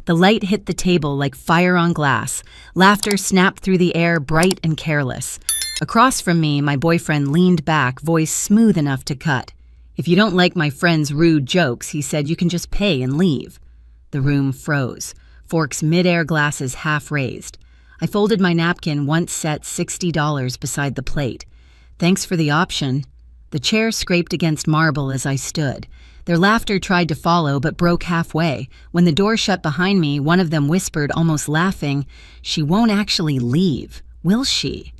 The light hit the table like fire on glass. Laughter snapped through the air, bright and careless. Across from me, my boyfriend leaned back, voice smooth enough to cut. "If you don't like my friend's rude jokes," he said, "you can just pay and leave." The room froze, forks mid-air, glasses half raised. I folded my napkin, once set $60 beside the plate. "Thanks for the option." The chair scraped against marble as I stood. Their laughter tried to follow, but broke halfway. When the door shut behind me, one of them whispered, almost laughing, "She won't actually leave, will she?"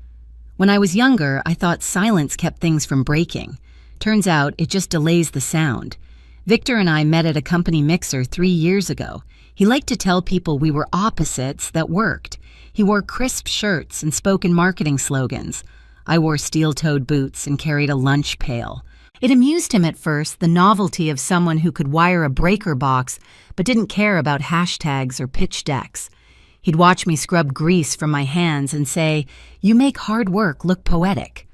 When I was younger, I thought silence kept things from breaking. Turns out, it just delays the sound. Victor and I met at a company mixer 3 years ago. He liked to tell people we were opposites that worked. He wore crisp shirts and spoke in marketing slogans. I wore steel-toed boots and carried a lunch pail. It amused him at first, the novelty of someone who could wire a breaker box but didn't care about hashtags or pitch decks. He'd watch me scrub grease from my hands and say, "You make hard work look poetic."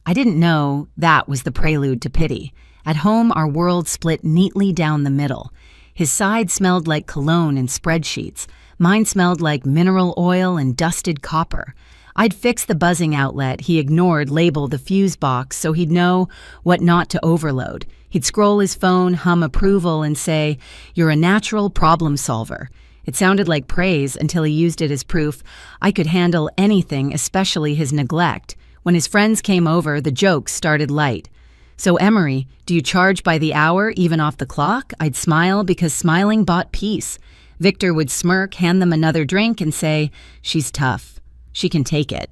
I didn't know that was the prelude to pity. At home, our world split neatly down the middle. His side smelled like cologne and spreadsheets. Mine smelled like mineral oil and dusted copper. I'd fix the buzzing outlet he ignored, label the fuse box so he'd know what not to overload. He'd scroll his phone, hum approval, and say, "You're a natural problem solver." It sounded like praise until he used it as proof I could handle anything, especially his neglect. When his friends came over, the jokes started light. "So, Emery, do you charge by the hour, even off the clock?" I'd smile because smiling bought peace. Victor would smirk, hand them another drink, and say, "She's tough. She can take it."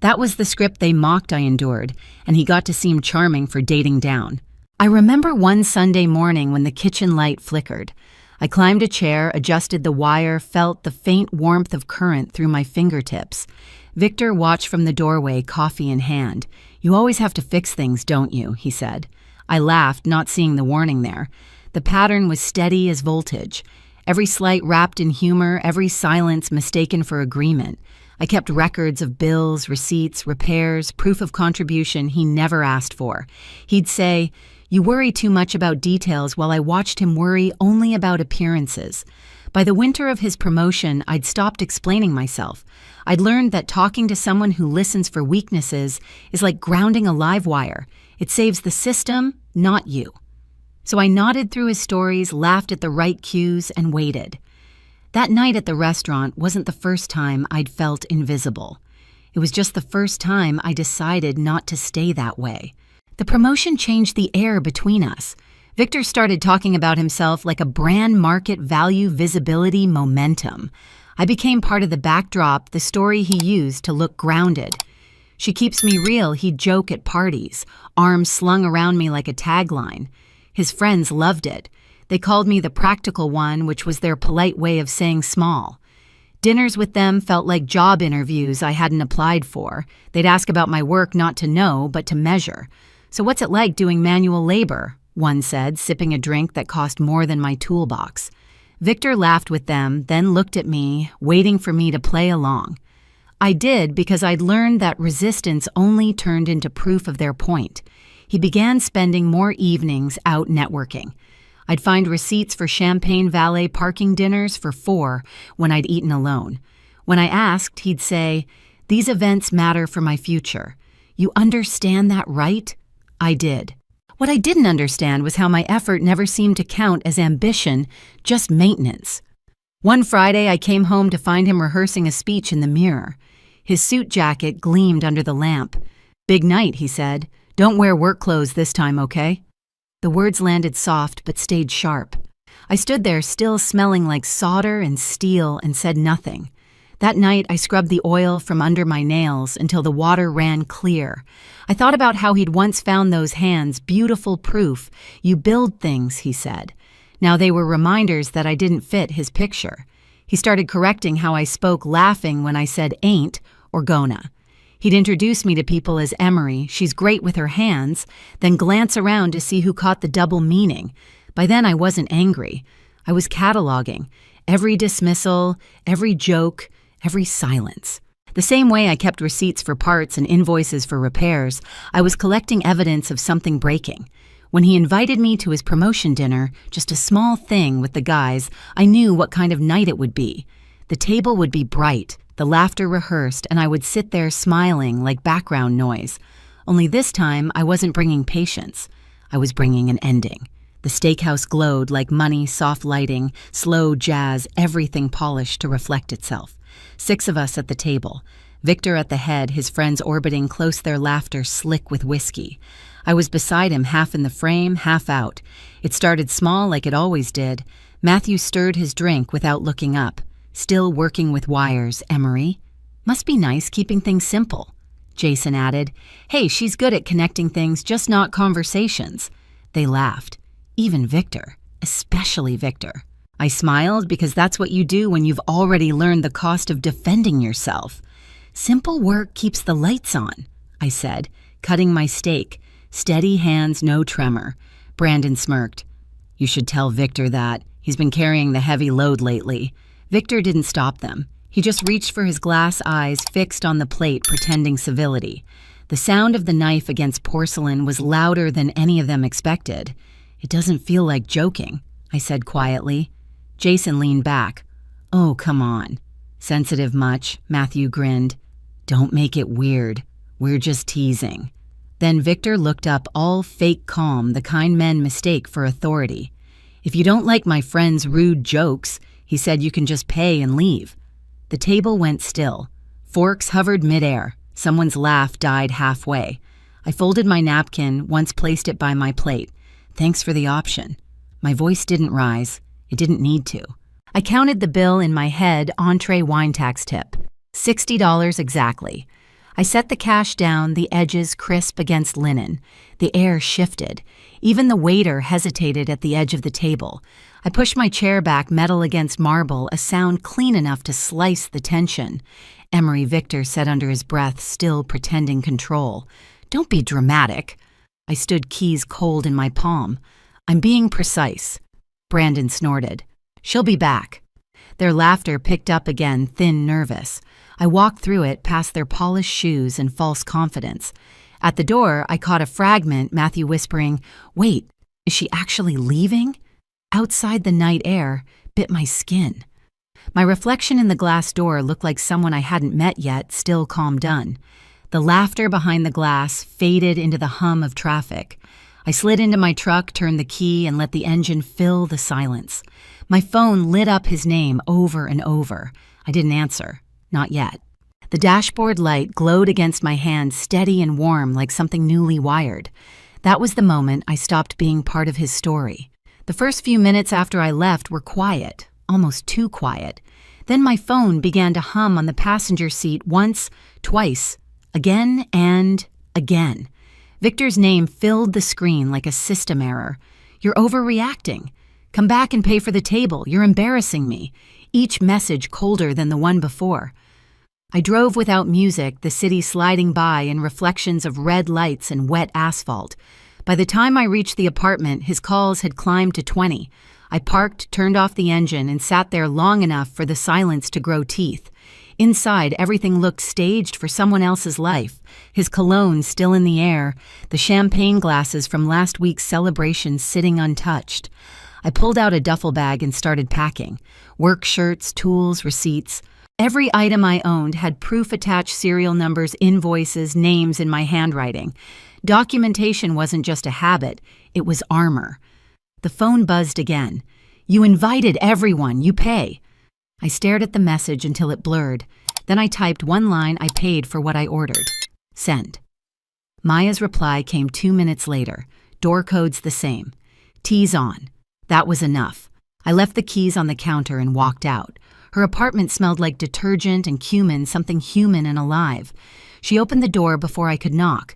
That was the script they mocked I endured, and he got to seem charming for dating down. I remember one Sunday morning when the kitchen light flickered. I climbed a chair, adjusted the wire, felt the faint warmth of current through my fingertips. Victor watched from the doorway, coffee in hand. "You always have to fix things, don't you?" he said. I laughed, not seeing the warning there. The pattern was steady as voltage. Every slight wrapped in humor, every silence mistaken for agreement. I kept records of bills, receipts, repairs, proof of contribution he never asked for. He'd say, "You worry too much about details," while I watched him worry only about appearances. By the winter of his promotion, I'd stopped explaining myself. I'd learned that talking to someone who listens for weaknesses is like grounding a live wire. It saves the system, not you. So I nodded through his stories, laughed at the right cues, and waited. That night at the restaurant wasn't the first time I'd felt invisible. It was just the first time I decided not to stay that way. The promotion changed the air between us. Victor started talking about himself like a brand, market value, visibility, momentum. I became part of the backdrop, the story he used to look grounded. "She keeps me real," he'd joke at parties, arms slung around me like a tagline. His friends loved it. They called me the practical one, which was their polite way of saying small. Dinners with them felt like job interviews I hadn't applied for. They'd ask about my work not to know, but to measure. "So what's it like doing manual labor?" one said, sipping a drink that cost more than my toolbox. Victor laughed with them, then looked at me, waiting for me to play along. I did because I'd learned that resistance only turned into proof of their point. He began spending more evenings out networking. I'd find receipts for Champagne Valet parking dinners for 4 when I'd eaten alone. When I asked, he'd say, "These events matter for my future. You understand that, right?" I did. What I didn't understand was how my effort never seemed to count as ambition, just maintenance. One Friday, I came home to find him rehearsing a speech in the mirror. His suit jacket gleamed under the lamp. "Big night," he said. "Don't wear work clothes this time, okay?" The words landed soft but stayed sharp. I stood there still smelling like solder and steel and said nothing. That night, I scrubbed the oil from under my nails until the water ran clear. I thought about how he'd once found those hands, beautiful proof. "You build things," he said. Now they were reminders that I didn't fit his picture. He started correcting how I spoke, laughing when I said ain't or gonna. He'd introduce me to people as Emery, "She's great with her hands," then glance around to see who caught the double meaning. By then I wasn't angry. I was cataloging every dismissal, every joke, every silence. The same way I kept receipts for parts and invoices for repairs, I was collecting evidence of something breaking. When he invited me to his promotion dinner, just a small thing with the guys, I knew what kind of night it would be. The table would be bright, the laughter rehearsed, and I would sit there smiling like background noise. Only this time, I wasn't bringing patience. I was bringing an ending. The steakhouse glowed like money, soft lighting, slow jazz, everything polished to reflect itself. 6 of us at the table. Victor at the head, his friends orbiting close, their laughter slick with whiskey. I was beside him, half in the frame, half out. It started small like it always did. Matthew stirred his drink without looking up. Still working with wires, Emery. Must be nice keeping things simple. Jason added, Hey, she's good at connecting things, just not conversations. They laughed. Even Victor. Especially Victor. I smiled because that's what you do when you've already learned the cost of defending yourself. Simple work keeps the lights on, I said, cutting my steak. Steady hands, no tremor. Brandon smirked. You should tell Victor that. He's been carrying the heavy load lately. Victor didn't stop them. He just reached for his glass eyes fixed on the plate, pretending civility. The sound of the knife against porcelain was louder than any of them expected. It doesn't feel like joking, I said quietly. Jason leaned back. Oh, come on. Sensitive much? Matthew grinned. Don't make it weird. We're just teasing. Then Victor looked up, all fake calm, the kind men mistake for authority. If you don't like my friend's rude jokes, he said you can just pay and leave. The table went still. Forks hovered midair. Someone's laugh died halfway. I folded my napkin, once placed it by my plate. Thanks for the option. My voice didn't rise. It didn't need to. I counted the bill in my head, entree wine tax tip. $60 exactly. I set the cash down, the edges crisp against linen. The air shifted. Even the waiter hesitated at the edge of the table. I pushed my chair back, metal against marble, a sound clean enough to slice the tension. Emery Victor said under his breath, still pretending control. Don't be dramatic. I stood, keys cold in my palm. I'm being precise. Brandon snorted. She'll be back. Their laughter picked up again, thin, nervous. I walked through it, past their polished shoes and false confidence. At the door, I caught a fragment, Matthew whispering, Wait, is she actually leaving? Outside the night air bit my skin. My reflection in the glass door looked like someone I hadn't met yet, still calm done. The laughter behind the glass faded into the hum of traffic. I slid into my truck, turned the key, and let the engine fill the silence. My phone lit up his name over and over. I didn't answer. Not yet. The dashboard light glowed against my hand, steady and warm like something newly wired. That was the moment I stopped being part of his story. The first few minutes after I left were quiet, almost too quiet. Then my phone began to hum on the passenger seat once, twice, again and again. Victor's name filled the screen like a system error. You're overreacting. Come back and pay for the table. You're embarrassing me. Each message colder than the one before. I drove without music, the city sliding by in reflections of red lights and wet asphalt. By the time I reached the apartment, his calls had climbed to 20. I parked, turned off the engine, and sat there long enough for the silence to grow teeth. Inside, everything looked staged for someone else's life. His cologne still in the air, the champagne glasses from last week's celebration sitting untouched. I pulled out a duffel bag and started packing. Work shirts, tools, receipts. Every item I owned had proof-attached serial numbers, invoices, names in my handwriting. Documentation wasn't just a habit, it was armor. The phone buzzed again. You invited everyone, you pay. I stared at the message until it blurred. Then I typed one line I paid for what I ordered. Send. Maya's reply came 2 minutes later. Door codes the same. T's on. That was enough. I left the keys on the counter and walked out. Her apartment smelled like detergent and cumin, something human and alive. She opened the door before I could knock.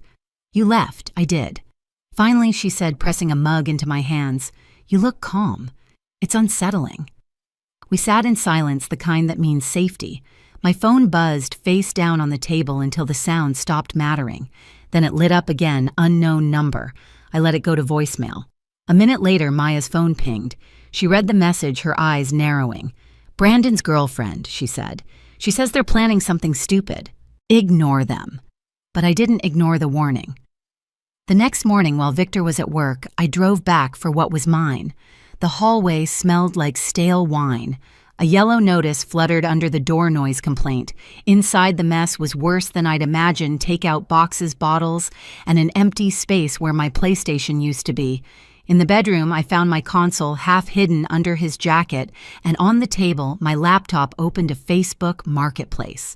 You left. I did. Finally, she said, pressing a mug into my hands, You look calm. It's unsettling. We sat in silence, the kind that means safety. My phone buzzed face down on the table until the sound stopped mattering. Then it lit up again, unknown number. I let it go to voicemail. A minute later, Maya's phone pinged. She read the message, her eyes narrowing. Brandon's girlfriend, she said. She says they're planning something stupid. Ignore them. But I didn't ignore the warning. The next morning while Victor was at work, I drove back for what was mine. The hallway smelled like stale wine. A yellow notice fluttered under the door noise complaint. Inside the mess was worse than I'd imagined: takeout boxes, bottles, and an empty space where my PlayStation used to be. In the bedroom, I found my console half hidden under his jacket, and on the table, my laptop opened to Facebook Marketplace.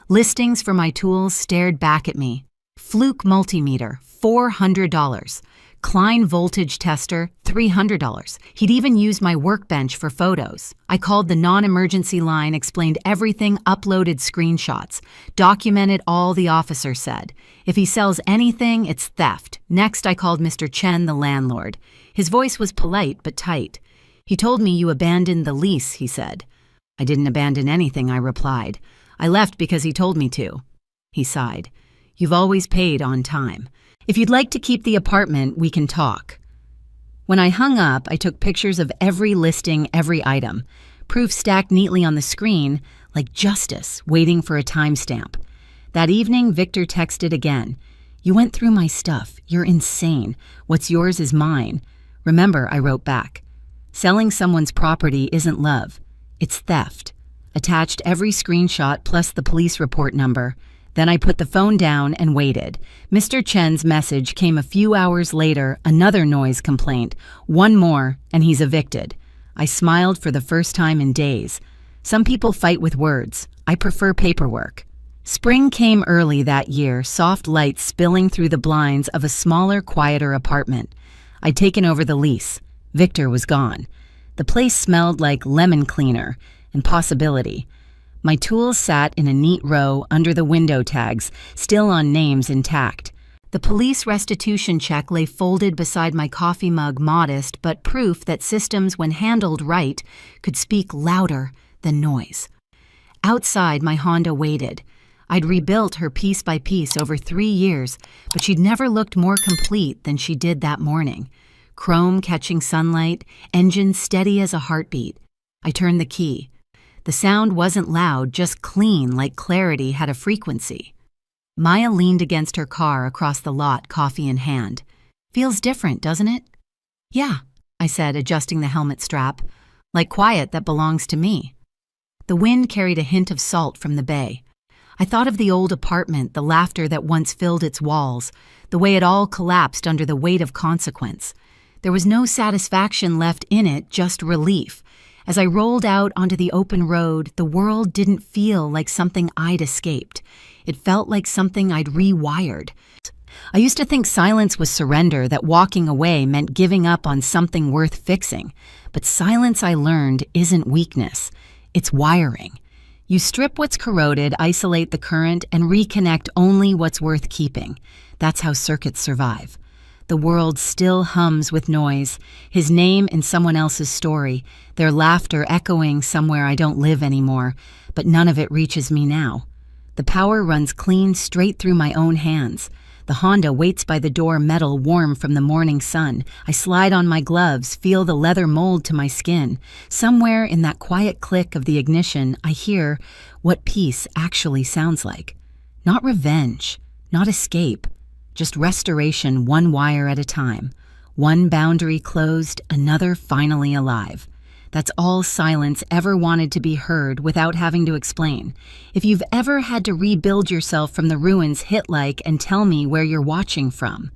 Listings for my tools stared back at me. Fluke multimeter, $400. Klein voltage tester, $300. He'd even used my workbench for photos. I called the non-emergency line, explained everything, uploaded screenshots, documented all the officer said. If he sells anything, it's theft. Next, I called Mr. Chen, the landlord. His voice was polite but tight. He told me you abandoned the lease, he said. I didn't abandon anything, I replied. I left because he told me to. He sighed. You've always paid on time. If you'd like to keep the apartment, we can talk. When I hung up, I took pictures of every listing, every item. Proof stacked neatly on the screen, like justice, waiting for a timestamp. That evening, Victor texted again. You went through my stuff. You're insane. What's yours is mine. Remember, I wrote back. Selling someone's property isn't love. It's theft. Attached every screenshot plus the police report number. Then I put the phone down and waited. Mr. Chen's message came a few hours later, another noise complaint. One more, and he's evicted. I smiled for the first time in days. Some people fight with words. I prefer paperwork. Spring came early that year, soft light spilling through the blinds of a smaller, quieter apartment. I'd taken over the lease. Victor was gone. The place smelled like lemon cleaner and possibility. My tools sat in a neat row under the window tags, still on names intact. The police restitution check lay folded beside my coffee mug, modest, but proof that systems, when handled right, could speak louder than noise. Outside, my Honda waited. I'd rebuilt her piece by piece over 3 years, but she'd never looked more complete than she did that morning. Chrome catching sunlight, engine steady as a heartbeat. I turned the key. The sound wasn't loud, just clean, like clarity had a frequency. Maya leaned against her car across the lot, coffee in hand. Feels different, doesn't it? Yeah, I said, adjusting the helmet strap. Like quiet that belongs to me. The wind carried a hint of salt from the bay. I thought of the old apartment, the laughter that once filled its walls, the way it all collapsed under the weight of consequence. There was no satisfaction left in it, just relief. As I rolled out onto the open road, the world didn't feel like something I'd escaped. It felt like something I'd rewired. I used to think silence was surrender, that walking away meant giving up on something worth fixing. But silence, I learned, isn't weakness. It's wiring. You strip what's corroded, isolate the current, and reconnect only what's worth keeping. That's how circuits survive. The world still hums with noise, his name in someone else's story, their laughter echoing somewhere I don't live anymore, but none of it reaches me now. The power runs clean straight through my own hands. The Honda waits by the door, metal warm from the morning sun. I slide on my gloves, feel the leather mold to my skin. Somewhere in that quiet click of the ignition, I hear what peace actually sounds like. Not revenge, not escape. Just restoration, one wire at a time. One boundary closed, another finally alive. That's all silence ever wanted to be heard without having to explain. If you've ever had to rebuild yourself from the ruins, hit like and tell me where you're watching from.